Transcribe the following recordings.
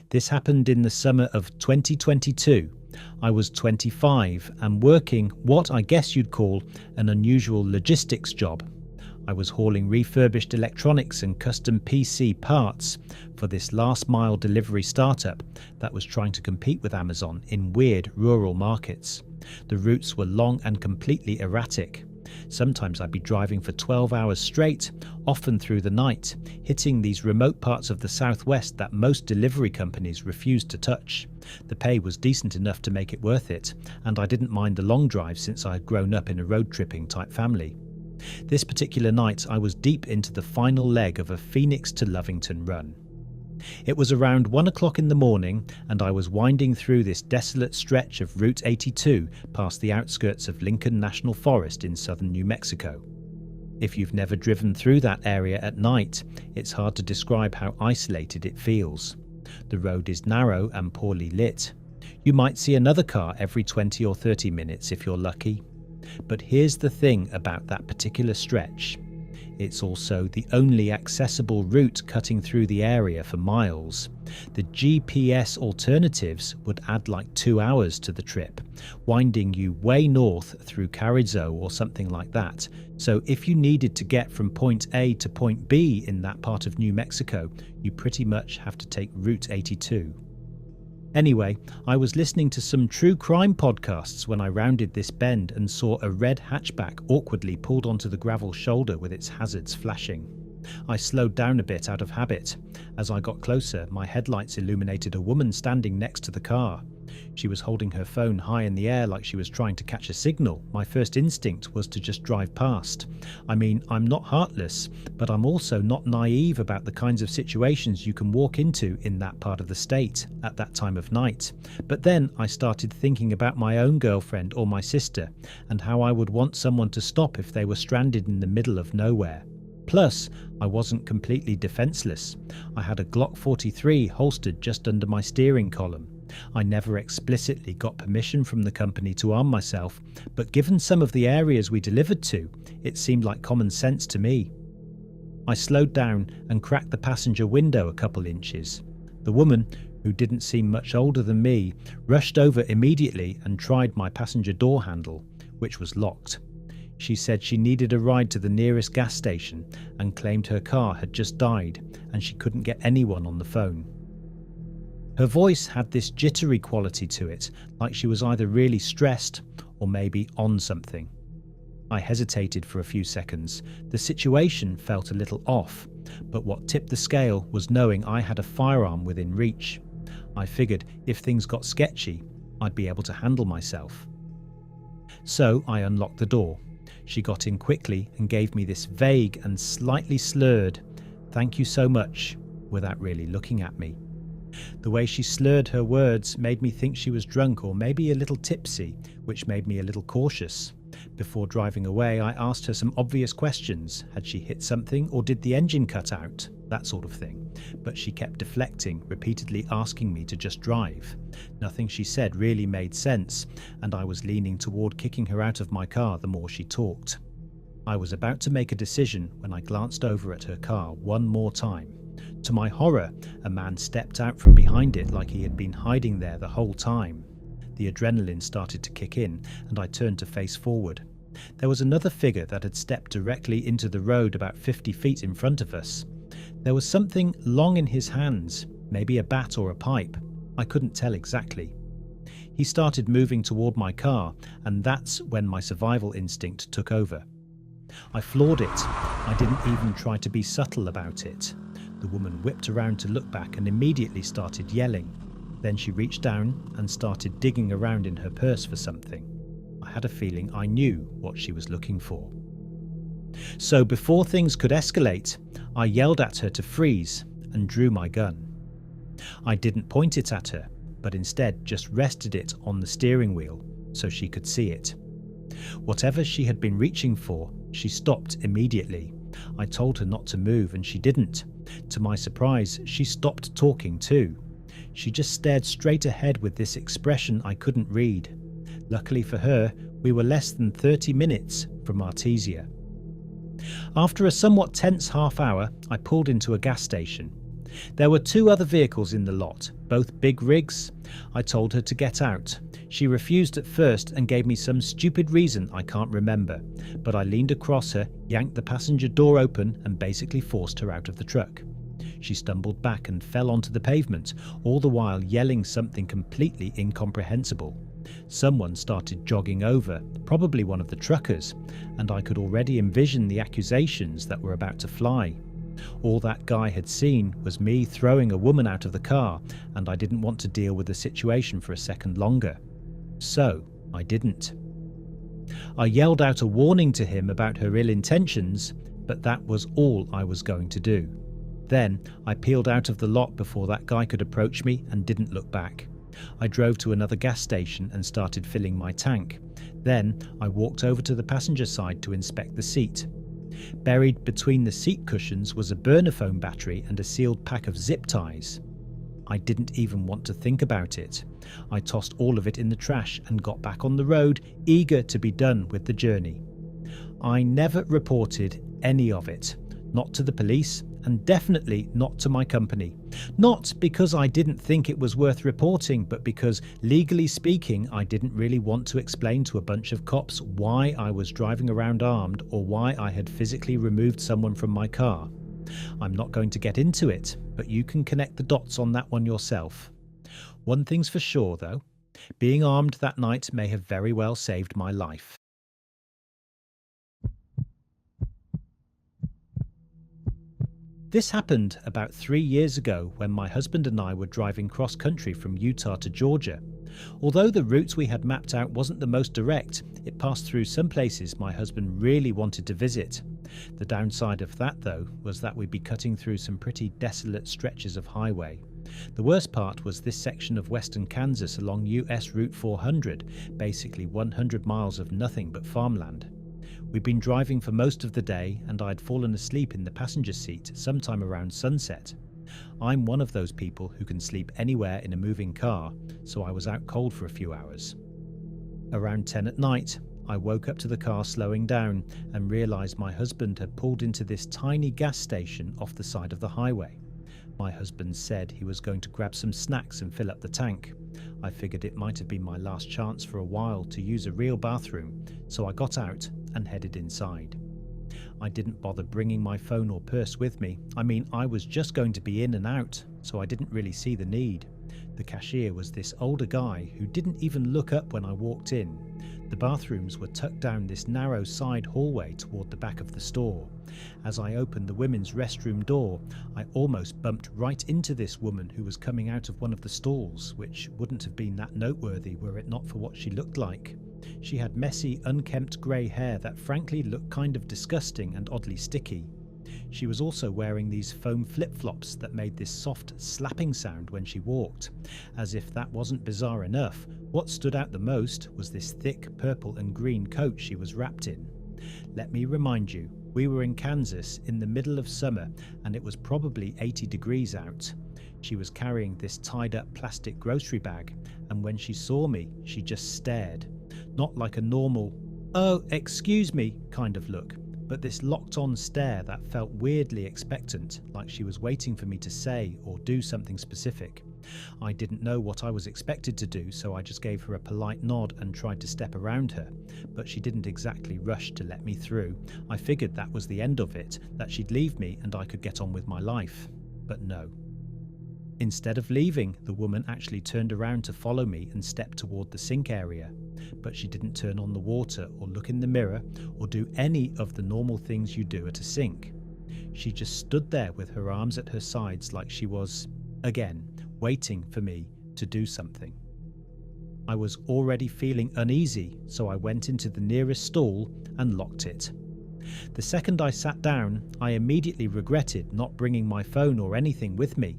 This happened in the summer of 2022. I was 25 and working what I guess you'd call an unusual logistics job. I was hauling refurbished electronics and custom PC parts for this last mile delivery startup that was trying to compete with Amazon in weird rural markets. The routes were long and completely erratic. Sometimes I'd be driving for 12 hours straight, often through the night, hitting these remote parts of the southwest that most delivery companies refused to touch. The pay was decent enough to make it worth it, and I didn't mind the long drive since I had grown up in a road tripping type family. This particular night I was deep into the final leg of a Phoenix to Lovington run. It was around 1 o'clock in the morning and I was winding through this desolate stretch of Route 82 past the outskirts of Lincoln National Forest in southern New Mexico. If you've never driven through that area at night, it's hard to describe how isolated it feels. The road is narrow and poorly lit. You might see another car every 20 or 30 minutes if you're lucky. But here's the thing about that particular stretch. It's also the only accessible route cutting through the area for miles. The GPS alternatives would add like 2 hours to the trip, winding you way north through Carrizo or something like that. So if you needed to get from point A to point B in that part of New Mexico, you pretty much have to take Route 82. Anyway, I was listening to some true crime podcasts when I rounded this bend and saw a red hatchback awkwardly pulled onto the gravel shoulder with its hazards flashing. I slowed down a bit out of habit. As I got closer, my headlights illuminated a woman standing next to the car. She was holding her phone high in the air like she was trying to catch a signal. My first instinct was to just drive past. I mean, I'm not heartless, but I'm also not naive about the kinds of situations you can walk into in that part of the state at that time of night. But then I started thinking about my own girlfriend or my sister and how I would want someone to stop if they were stranded in the middle of nowhere. Plus, I wasn't completely defenseless. I had a Glock 43 holstered just under my steering column. I never explicitly got permission from the company to arm myself, but given some of the areas we delivered to, it seemed like common sense to me. I slowed down and cracked the passenger window a couple inches. The woman, who didn't seem much older than me, rushed over immediately and tried my passenger door handle, which was locked. She said she needed a ride to the nearest gas station and claimed her car had just died and she couldn't get anyone on the phone. Her voice had this jittery quality to it, like she was either really stressed or maybe on something. I hesitated for a few seconds. The situation felt a little off, but what tipped the scale was knowing I had a firearm within reach. I figured if things got sketchy, I'd be able to handle myself. So I unlocked the door. She got in quickly and gave me this vague and slightly slurred "thank you so much" without really looking at me. The way she slurred her words made me think she was drunk or maybe a little tipsy, which made me a little cautious. Before driving away, I asked her some obvious questions. Had she hit something or did the engine cut out? That sort of thing. But she kept deflecting, repeatedly asking me to just drive. Nothing she said really made sense, and I was leaning toward kicking her out of my car the more she talked. I was about to make a decision when I glanced over at her car one more time. To my horror, a man stepped out from behind it like he had been hiding there the whole time. The adrenaline started to kick in, and I turned to face forward. There was another figure that had stepped directly into the road about 50 feet in front of us. There was something long in his hands, maybe a bat or a pipe. I couldn't tell exactly. He started moving toward my car, and that's when my survival instinct took over. I floored it. I didn't even try to be subtle about it. The woman whipped around to look back and immediately started yelling. Then she reached down and started digging around in her purse for something. I had a feeling I knew what she was looking for. So before things could escalate, I yelled at her to freeze and drew my gun. I didn't point it at her, but instead just rested it on the steering wheel so she could see it. Whatever she had been reaching for, she stopped immediately. I told her not to move and she didn't. To my surprise, she stopped talking too. She just stared straight ahead with this expression I couldn't read. Luckily for her, we were less than 30 minutes from Artesia. After a somewhat tense half hour, I pulled into a gas station. There were two other vehicles in the lot, both big rigs. I told her to get out. She refused at first and gave me some stupid reason I can't remember, but I leaned across her, yanked the passenger door open and basically forced her out of the truck. She stumbled back and fell onto the pavement, all the while yelling something completely incomprehensible. Someone started jogging over, probably one of the truckers, and I could already envision the accusations that were about to fly. All that guy had seen was me throwing a woman out of the car, and I didn't want to deal with the situation for a second longer. So I didn't. I yelled out a warning to him about her ill intentions, but that was all I was going to do. Then I peeled out of the lot before that guy could approach me and didn't look back. I drove to another gas station and started filling my tank. Then I walked over to the passenger side to inspect the seat. Buried between the seat cushions was a burner phone battery and a sealed pack of zip ties. I didn't even want to think about it. I tossed all of it in the trash and got back on the road, eager to be done with the journey. I never reported any of it, not to the police, and definitely not to my company. Not because I didn't think it was worth reporting, but because, legally speaking, I didn't really want to explain to a bunch of cops why I was driving around armed or why I had physically removed someone from my car. I'm not going to get into it, but you can connect the dots on that one yourself. One thing's for sure, though. Being armed that night may have very well saved my life. This happened about 3 years ago when my husband and I were driving cross-country from Utah to Georgia. Although the route we had mapped out wasn't the most direct, it passed through some places my husband really wanted to visit. The downside of that, though, was that we'd be cutting through some pretty desolate stretches of highway. The worst part was this section of western Kansas along US Route 400, basically 100 miles of nothing but farmland. We'd been driving for most of the day and I'd fallen asleep in the passenger seat sometime around sunset. I'm one of those people who can sleep anywhere in a moving car, so I was out cold for a few hours. Around 10 at night, I woke up to the car slowing down and realised my husband had pulled into this tiny gas station off the side of the highway. My husband said he was going to grab some snacks and fill up the tank. I figured it might have been my last chance for a while to use a real bathroom, so I got out and headed inside. I didn't bother bringing my phone or purse with me. I was just going to be in and out, so I didn't really see the need. The cashier was this older guy who didn't even look up when I walked in. The bathrooms were tucked down this narrow side hallway toward the back of the store. As I opened the women's restroom door, I almost bumped right into this woman who was coming out of one of the stalls, which wouldn't have been that noteworthy were it not for what she looked like. She had messy, unkempt grey hair that frankly looked kind of disgusting and oddly sticky. She was also wearing these foam flip-flops that made this soft slapping sound when she walked. As if that wasn't bizarre enough, what stood out the most was this thick purple and green coat she was wrapped in. Let me remind you, we were in Kansas in the middle of summer and it was probably 80 degrees out. She was carrying this tied-up plastic grocery bag, and when she saw me, she just stared. Not like a normal, "Oh, excuse me" kind of look, but this locked-on stare that felt weirdly expectant, like she was waiting for me to say or do something specific. I didn't know what I was expected to do, so I just gave her a polite nod and tried to step around her, but she didn't exactly rush to let me through. I figured that was the end of it, that she'd leave me and I could get on with my life. But no. Instead of leaving, the woman actually turned around to follow me and stepped toward the sink area. But she didn't turn on the water or look in the mirror or do any of the normal things you do at a sink. She just stood there with her arms at her sides like she was, again, waiting for me to do something. I was already feeling uneasy, so I went into the nearest stall and locked it. The second I sat down, I immediately regretted not bringing my phone or anything with me.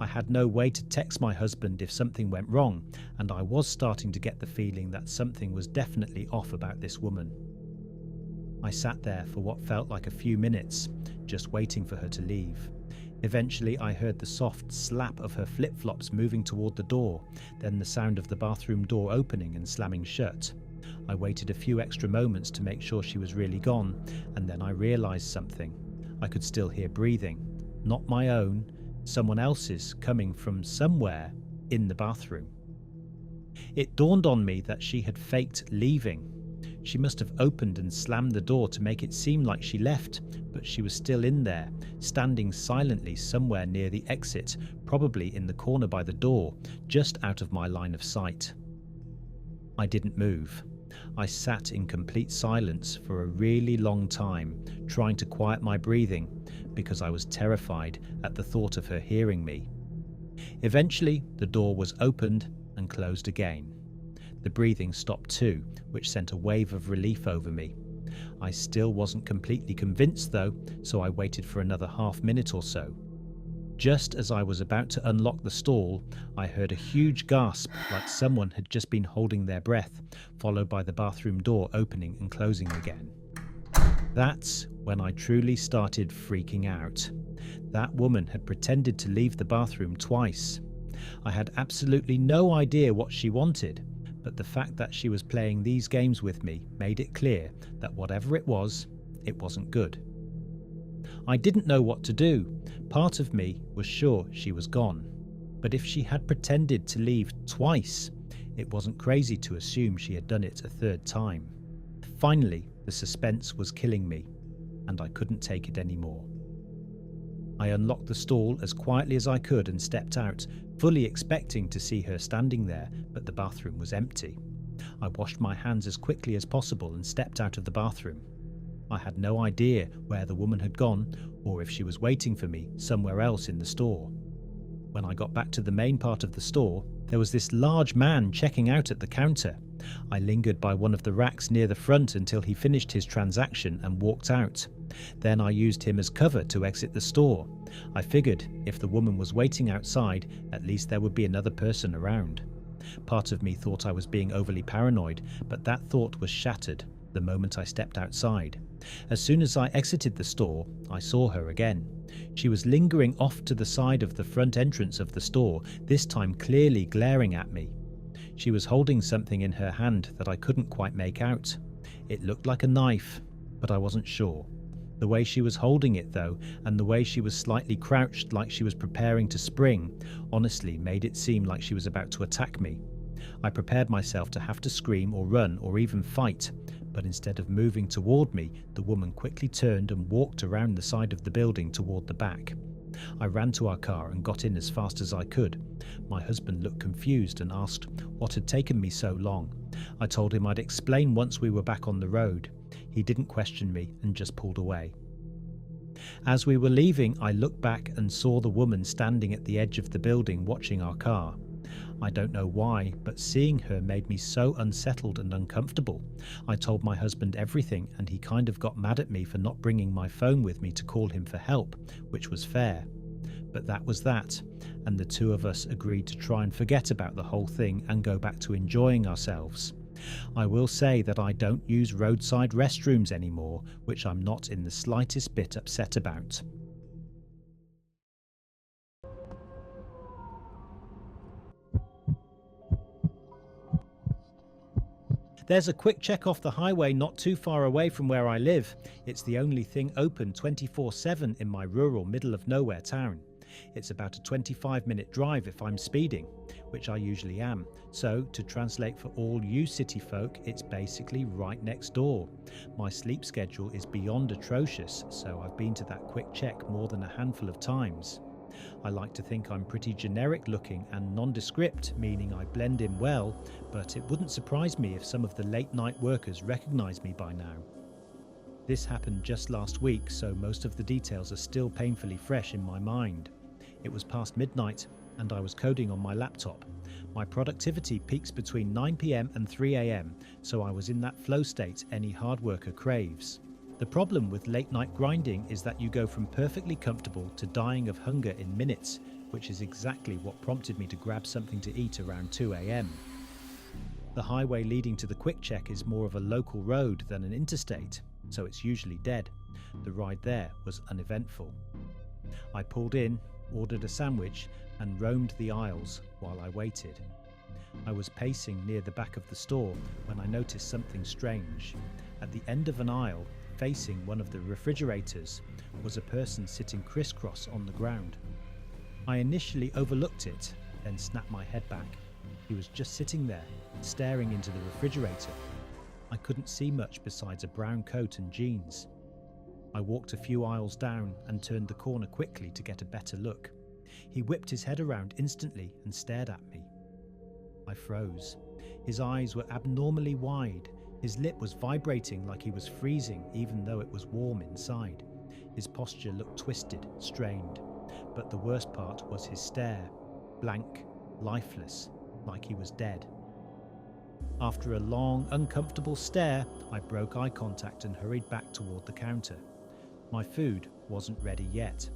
I had no way to text my husband if something went wrong, and I was starting to get the feeling that something was definitely off about this woman. I sat there for what felt like a few minutes, just waiting for her to leave. Eventually I heard the soft slap of her flip-flops moving toward the door, then the sound of the bathroom door opening and slamming shut. I waited a few extra moments to make sure she was really gone, and then I realised something. I could still hear breathing. Not my own, someone else's coming from somewhere in the bathroom. It dawned on me that she had faked leaving. She must have opened and slammed the door to make it seem like she left, but she was still in there, standing silently somewhere near the exit, probably in the corner by the door, just out of my line of sight. I didn't move. I sat in complete silence for a really long time, trying to quiet my breathing, because I was terrified at the thought of her hearing me. Eventually, the door was opened and closed again. The breathing stopped too, which sent a wave of relief over me. I still wasn't completely convinced though, so I waited for another half-minute or so. Just as I was about to unlock the stall, I heard a huge gasp like someone had just been holding their breath, followed by the bathroom door opening and closing again. That's when I truly started freaking out. That woman had pretended to leave the bathroom twice. I had absolutely no idea what she wanted, but the fact that she was playing these games with me made it clear that whatever it wasn't good. I didn't know what to do. Part of me was sure she was gone. But if she had pretended to leave twice, it wasn't crazy to assume she had done it a third time. Finally, the suspense was killing me, and I couldn't take it anymore. I unlocked the stall as quietly as I could and stepped out, fully expecting to see her standing there, but the bathroom was empty. I washed my hands as quickly as possible and stepped out of the bathroom. I had no idea where the woman had gone or if she was waiting for me somewhere else in the store. When I got back to the main part of the store, there was this large man checking out at the counter. I lingered by one of the racks near the front until he finished his transaction and walked out. Then I used him as cover to exit the store. I figured if the woman was waiting outside, at least there would be another person around. Part of me thought I was being overly paranoid, but that thought was shattered the moment I stepped outside. As soon as I exited the store, I saw her again. She was lingering off to the side of the front entrance of the store, this time clearly glaring at me. She was holding something in her hand that I couldn't quite make out. It looked like a knife, but I wasn't sure. The way she was holding it though, and the way she was slightly crouched like she was preparing to spring, honestly made it seem like she was about to attack me. I prepared myself to have to scream or run or even fight, but instead of moving toward me, the woman quickly turned and walked around the side of the building toward the back. I ran to our car and got in as fast as I could. My husband looked confused and asked what had taken me so long. I told him I'd explain once we were back on the road. He didn't question me and just pulled away. As we were leaving, I looked back and saw the woman standing at the edge of the building watching our car. I don't know why, but seeing her made me so unsettled and uncomfortable. I told my husband everything, and he kind of got mad at me for not bringing my phone with me to call him for help, which was fair. But that was that, and the two of us agreed to try and forget about the whole thing and go back to enjoying ourselves. I will say that I don't use roadside restrooms anymore, which I'm not in the slightest bit upset about. There's a quick check off the highway not too far away from where I live. It's the only thing open 24/7 in my rural middle of nowhere town. It's about a 25-minute drive if I'm speeding, which I usually am. So, to translate for all you city folk, it's basically right next door. My sleep schedule is beyond atrocious, so I've been to that quick check more than a handful of times. I like to think I'm pretty generic looking and nondescript, meaning I blend in well, but it wouldn't surprise me if some of the late night workers recognise me by now. This happened just last week, so most of the details are still painfully fresh in my mind. It was past midnight and I was coding on my laptop. My productivity peaks between 9 PM and 3 AM, so I was in that flow state any hard worker craves. The problem with late night grinding is that you go from perfectly comfortable to dying of hunger in minutes, which is exactly what prompted me to grab something to eat around 2 AM. The highway leading to the quick check is more of a local road than an interstate, so it's usually dead. The ride there was uneventful. I pulled in, ordered a sandwich, and roamed the aisles while I waited. I was pacing near the back of the store when I noticed something strange. At the end of an aisle, facing one of the refrigerators, was a person sitting crisscross on the ground. I initially overlooked it, then snapped my head back. He was just sitting there, staring into the refrigerator. I couldn't see much besides a brown coat and jeans. I walked a few aisles down and turned the corner quickly to get a better look. He whipped his head around instantly and stared at me. I froze. His eyes were abnormally wide. His lip was vibrating like he was freezing even though it was warm inside. His posture looked twisted, strained. But the worst part was his stare. Blank, lifeless, like he was dead. After a long, uncomfortable stare, I broke eye contact and hurried back toward the counter. My food wasn't ready yet.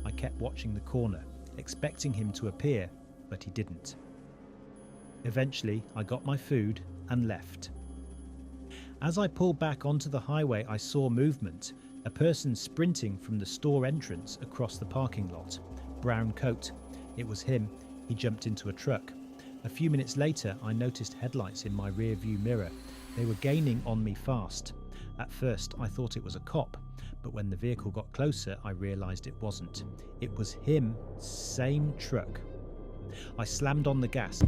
I kept watching the corner, expecting him to appear, but he didn't. Eventually, I got my food and left. As I pulled back onto the highway, I saw movement, a person sprinting from the store entrance across the parking lot. Brown coat. It was him. He jumped into a truck. A few minutes later, I noticed headlights in my rear view mirror. They were gaining on me fast. At first, I thought it was a cop, but when the vehicle got closer, I realised it wasn't. It was him, same truck. I slammed on the gas.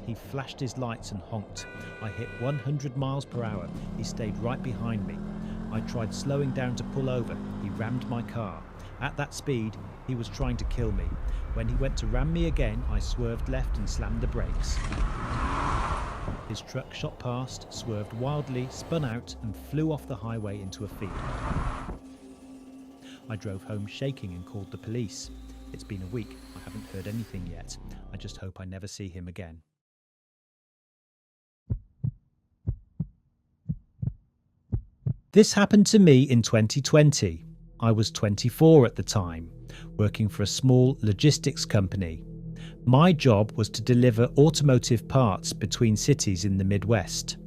He flashed his lights and honked. I hit 100 miles per hour. He stayed right behind me. I tried slowing down to pull over. He rammed my car. At that speed, he was trying to kill me. When he went to ram me again, I swerved left and slammed the brakes. His truck shot past, swerved wildly, spun out, and flew off the highway into a field. I drove home shaking and called the police. It's been a week. I haven't heard anything yet. I just hope I never see him again. This happened to me in 2020. I was 24 at the time, working for a small logistics company. My job was to deliver automotive parts between cities in the Midwest.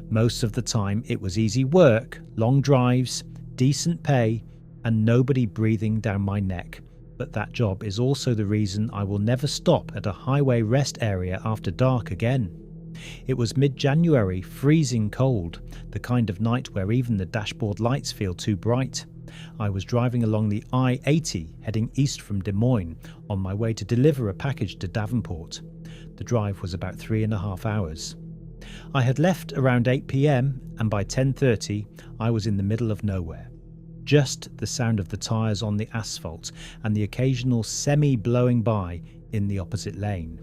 Most of the time it was easy work, long drives, decent pay, and nobody breathing down my neck. But that job is also the reason I will never stop at a highway rest area after dark again. It was mid-January, freezing cold, the kind of night where even the dashboard lights feel too bright. I was driving along the I-80 heading east from Des Moines on my way to deliver a package to Davenport. The drive was about 3.5 hours. I had left around 8 p.m. and by 10:30 I was in the middle of nowhere. Just the sound of the tyres on the asphalt and the occasional semi blowing by in the opposite lane.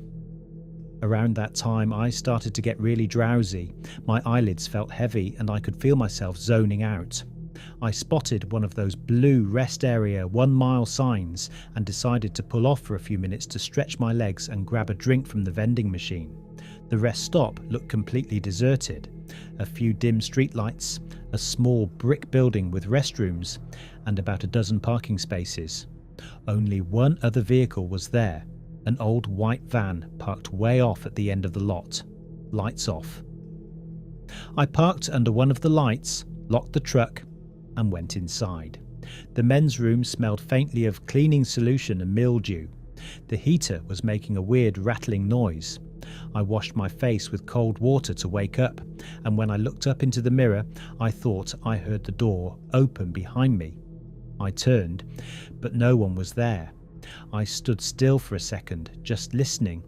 Around that time I started to get really drowsy. My eyelids felt heavy and I could feel myself zoning out. I spotted one of those blue rest area 1 mile signs and decided to pull off for a few minutes to stretch my legs and grab a drink from the vending machine. The rest stop looked completely deserted. A few dim streetlights, a small brick building with restrooms, and about a dozen parking spaces. Only one other vehicle was there, an old white van parked way off at the end of the lot, lights off. I parked under one of the lights, locked the truck, and went inside. The men's room smelled faintly of cleaning solution and mildew. The heater was making a weird rattling noise. I washed my face with cold water to wake up, and when I looked up into the mirror, I thought I heard the door open behind me. I turned, but no one was there. I stood still for a second, just listening,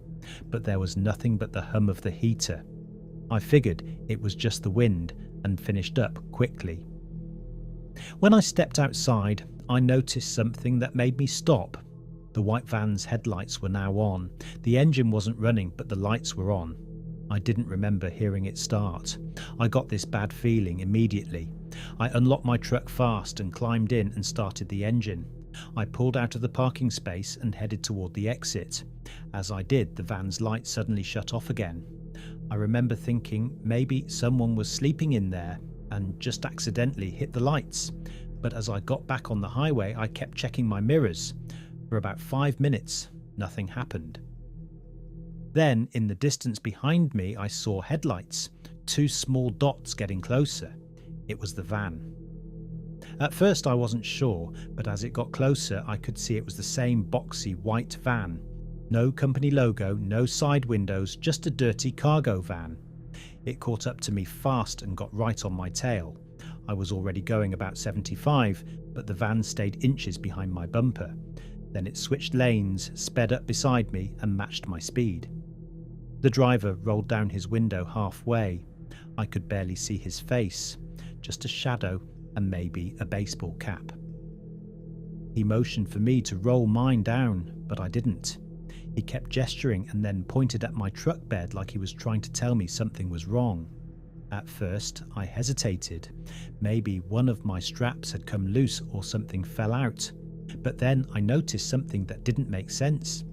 but there was nothing but the hum of the heater. I figured it was just the wind and finished up quickly. When I stepped outside, I noticed something that made me stop. The white van's headlights were now on. The engine wasn't running, but the lights were on. I didn't remember hearing it start. I got this bad feeling immediately. I unlocked my truck fast and climbed in and started the engine. I pulled out of the parking space and headed toward the exit. As I did, the van's lights suddenly shut off again. I remember thinking maybe someone was sleeping in there and just accidentally hit the lights. But as I got back on the highway, I kept checking my mirrors. For about 5 minutes, nothing happened. Then, in the distance behind me, I saw headlights, 2 small dots getting closer. It was the van. At first I wasn't sure, but as it got closer I could see it was the same boxy white van. No company logo, no side windows, just a dirty cargo van. It caught up to me fast and got right on my tail. I was already going about 75, but the van stayed inches behind my bumper. Then it switched lanes, sped up beside me and matched my speed. The driver rolled down his window halfway. I could barely see his face, just a shadow and maybe a baseball cap. He motioned for me to roll mine down, but I didn't. He kept gesturing and then pointed at my truck bed like he was trying to tell me something was wrong. At first, I hesitated. Maybe one of my straps had come loose or something fell out. But then I noticed something that didn't make sense.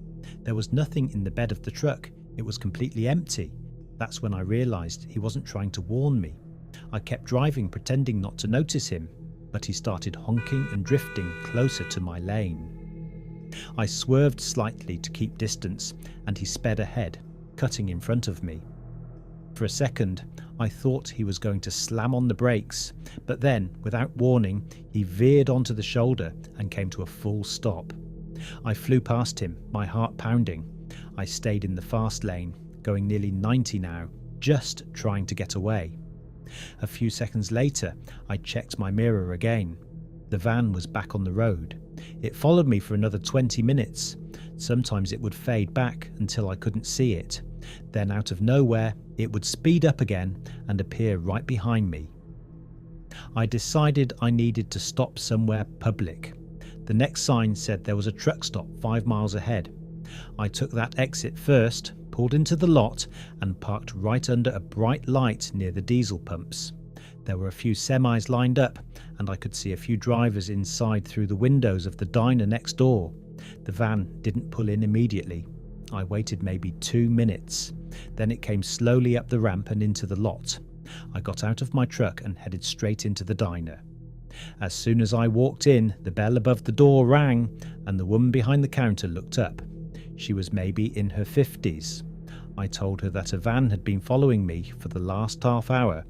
There was nothing in the bed of the truck. It was completely empty. That's when I realised he wasn't trying to warn me. I kept driving, pretending not to notice him, but he started honking and drifting closer to my lane. I swerved slightly to keep distance, and he sped ahead, cutting in front of me. For a second, I thought he was going to slam on the brakes, but then, without warning, he veered onto the shoulder and came to a full stop. I flew past him, my heart pounding. I stayed in the fast lane, going nearly 90 now, just trying to get away. A few seconds later, I checked my mirror again. The van was back on the road. It followed me for another 20 minutes. Sometimes it would fade back until I couldn't see it. Then out of nowhere, it would speed up again and appear right behind me. I decided I needed to stop somewhere public. The next sign said there was a truck stop 5 miles ahead. I took that exit first, pulled into the lot and parked right under a bright light near the diesel pumps. There were a few semis lined up and I could see a few drivers inside through the windows of the diner next door. The van didn't pull in immediately. I waited maybe 2 minutes. Then it came slowly up the ramp and into the lot. I got out of my truck and headed straight into the diner. As soon as I walked in, the bell above the door rang and the woman behind the counter looked up. She was maybe in her 50s. I told her that a van had been following me for the last half hour,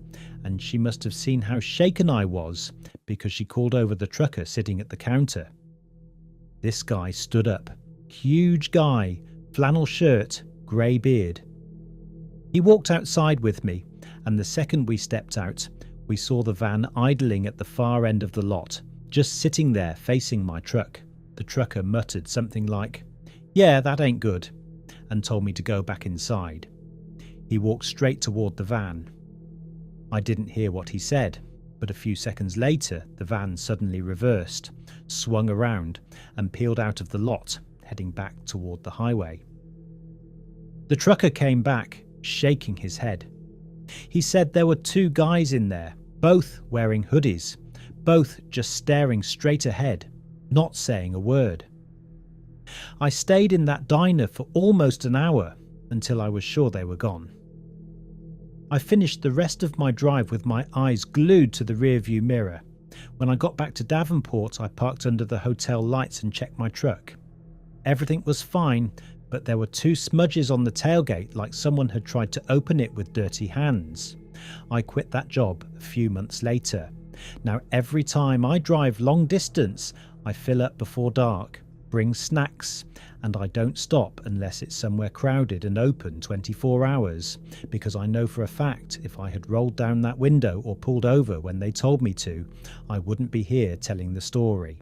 and she must have seen how shaken I was because she called over the trucker sitting at the counter. This guy stood up. Huge guy, flannel shirt, grey beard. He walked outside with me, and the second we stepped out, we saw the van idling at the far end of the lot, just sitting there facing my truck. The trucker muttered something like, "Yeah, that ain't good," and told me to go back inside. He walked straight toward the van. I didn't hear what he said, but a few seconds later the van suddenly reversed, swung around and peeled out of the lot, heading back toward the highway. The trucker came back, shaking his head. He said there were 2 guys in there, both wearing hoodies, both just staring straight ahead, not saying a word. I stayed in that diner for almost an hour until I was sure they were gone. I finished the rest of my drive with my eyes glued to the rearview mirror. When I got back to Davenport, I parked under the hotel lights and checked my truck. Everything was fine, but there were 2 smudges on the tailgate like someone had tried to open it with dirty hands. I quit that job a few months later. Now every time I drive long distance, I fill up before dark, bring snacks, and I don't stop unless it's somewhere crowded and open 24 hours, because I know for a fact if I had rolled down that window or pulled over when they told me to, I wouldn't be here telling the story.